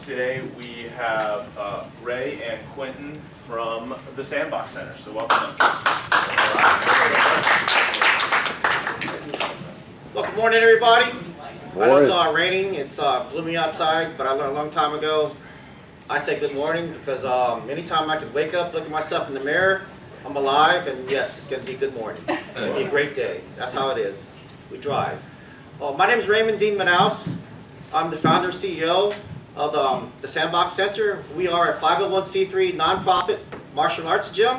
Today we have Ray and Quentin from the Sandbox Center. So welcome them. Well, good morning, everybody. Morning. I know it's raining, it's gloomy outside, but I learned a long time ago, I say good morning because anytime I can wake up, look at myself in the mirror, I'm alive, and yes, it's going to be good morning. It's going to be a great day. That's how it is. We drive. My name is Raymond Dean Manaus. I'm the founder and CEO of the Sandbox Center. We are a 501c3 nonprofit martial arts gym.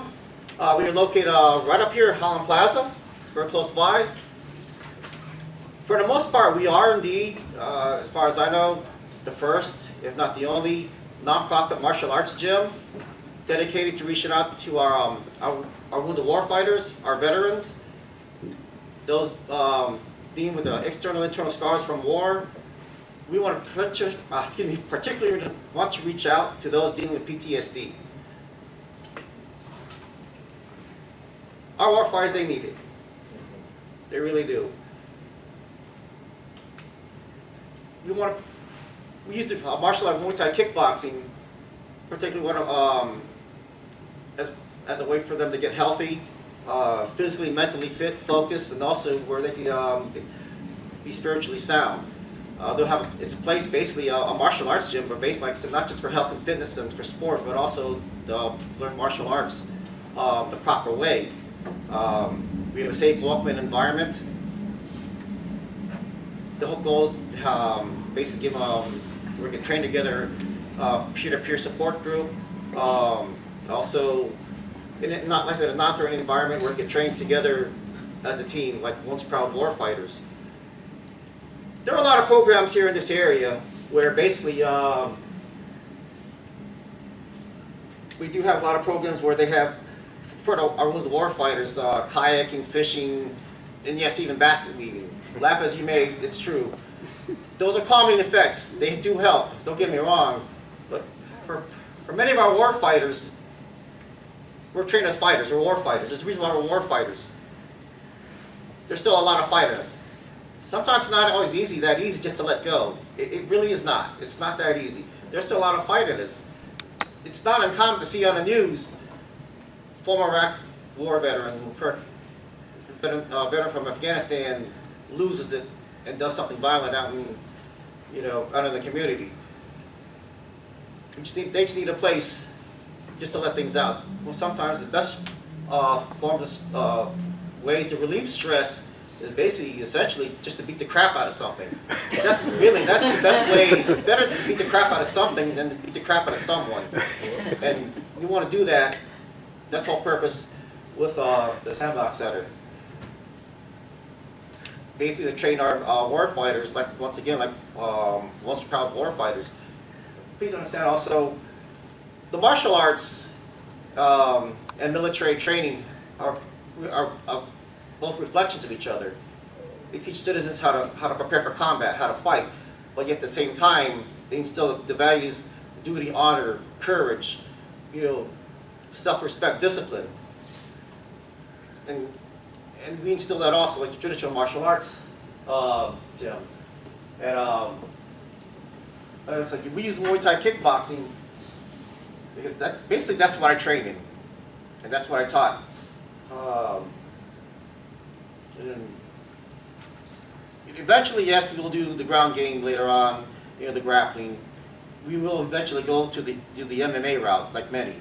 We are located right up here at Holland Plaza, very close by. For the most part, we are indeed, as far as I know, the first, if not the only, nonprofit martial arts gym dedicated to reaching out to our wounded warfighters, our veterans, those dealing with external and internal scars from war. We want to particularly want to reach out to those dealing with PTSD. Our warfighters, they need it. They really do. We use the martial art Muay Thai kickboxing, particularly as a way for them to get healthy, physically, mentally fit, focused, and also where they can be spiritually sound. It's a place, basically a martial arts gym, but based, like I said, not just for health and fitness and for sport, but also to learn martial arts the proper way. We have a safe, welcoming environment. The whole goal is basically we can train together, peer-to-peer support group. Also, like I said, a non-threatening environment where we can train together as a team, like once proud warfighters. There are a lot of programs here in this area where basically we do have a lot of programs where they have for our wounded warfighters kayaking, fishing, and yes, even basket weaving. Laugh as you may, it's true. Those are calming effects. They do help. Don't get me wrong, but for many of our war fighters, we're trained as fighters. We're war fighters. There's a reason why we're war fighters. There's still a lot of fight in us. Sometimes it's not always that easy just to let go. It really is not. It's not that easy. There's still a lot of fight in us. It's not uncommon to see on the news former Iraq war veteran from Afghanistan loses it and does something violent out in the community. They just need a place just to let things out. Well, sometimes the best ways to relieve stress is basically, essentially, just to beat the crap out of something. That's the best way. It's better to beat the crap out of something than to beat the crap out of someone. And we want to do that. That's the whole purpose with the Sandbox Center. Basically, to train our war fighters, once proud war fighters. Please understand also, the martial arts and military training are both reflections of each other. They teach citizens how to prepare for combat, how to fight, but yet at the same time, they instill the values, duty, honor, courage, self-respect, discipline. And we instill that also, like the traditional martial arts gym. And it's like we use Muay Thai kickboxing because that's what I trained in, and that's what I taught. And eventually, yes, we will do the ground game later on, the grappling. We will eventually go to do the MMA route, like many.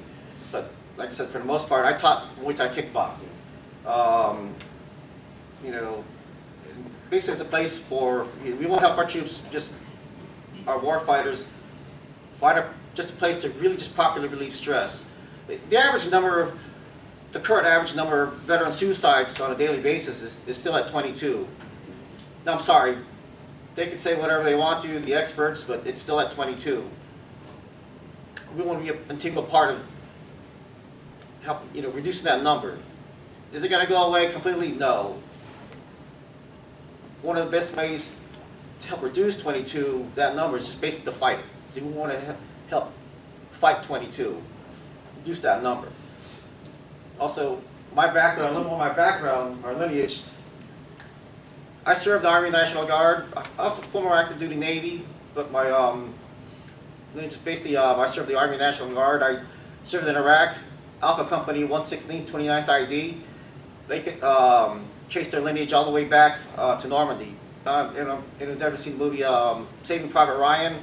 But like I said, for the most part, I taught Muay Thai kickboxing. Basically, it's a place for we won't help our troops, just our war fighters, just a place to really just properly relieve stress. The current average number of veteran suicides on a daily basis is still at 22. Now, I'm sorry, they can say whatever they want to, the experts, but it's still at 22. We want to be an integral part of reducing that number. Is it going to go away completely? No. One of the best ways to help reduce that number is just basically to fight it. So we want to help fight 22, reduce that number. Also, my background, a little more my background, our lineage. I served the Army National Guard. I was a former active duty Navy, but my then just basically, I served the Army National Guard. I served in Iraq, Alpha Company 116, 29th ID. They could trace their lineage all the way back to Normandy. Anyone's ever seen the movie Saving Private Ryan?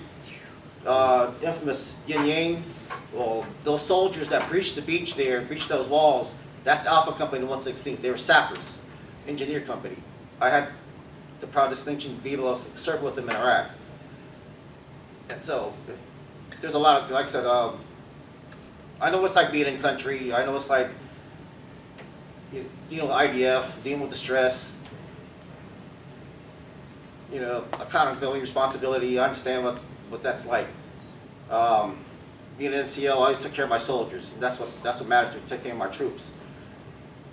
Infamous Yin Yang. Well, those soldiers that breached the beach there, breached those walls, that's Alpha Company 116. They were sappers, engineer company. I had the proud distinction to be able to serve with them in Iraq. And so, there's a lot of, like I said, I know what it's like being in country. I know it's like dealing with IDF, dealing with the stress, accountability, responsibility. I understand what that's like. Being an NCO, I always took care of my soldiers. And that's what matters to me, take care of my troops.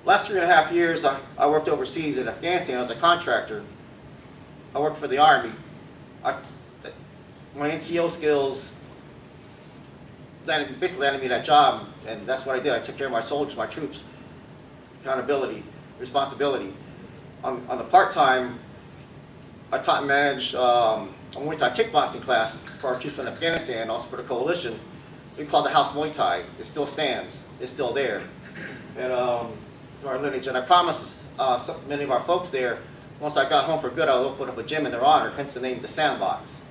Last 3.5 years, I worked overseas in Afghanistan. I was a contractor. I worked for the Army. My NCO skills basically landed me that job, and that's what I did. I took care of my soldiers, my troops. Accountability, responsibility. On the part-time, I taught and managed a Muay Thai kickboxing class for our troops in Afghanistan, also for the coalition. We call it the House Muay Thai. It still stands. It's still there. And it's our lineage. And I promised many of our folks there, once I got home for good, I'll open up a gym in their honor, hence the name, the Sandbox.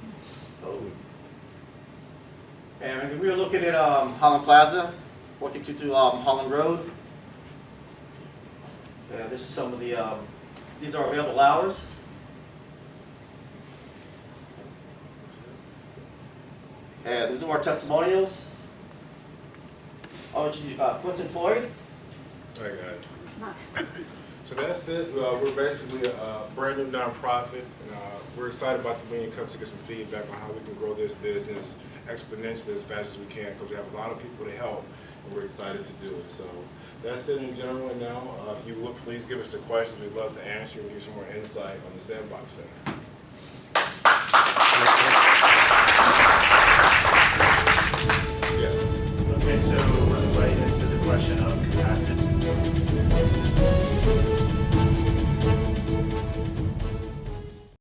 And we were looking at Holland Plaza, 4322 Holland Road. And this is some of the, these are available hours. And these are our testimonials. I'll introduce Quentin Floyd. Hi guys. So that's it. We're basically a brand new nonprofit, and we're excited about the meeting. Come to get some feedback on how we can grow this business exponentially as fast as we can, because we have a lot of people to help, and we're excited to do it. So that's it in general. And now, if you would please give us a question, we'd love to answer and give you some more insight on the Sandbox Center.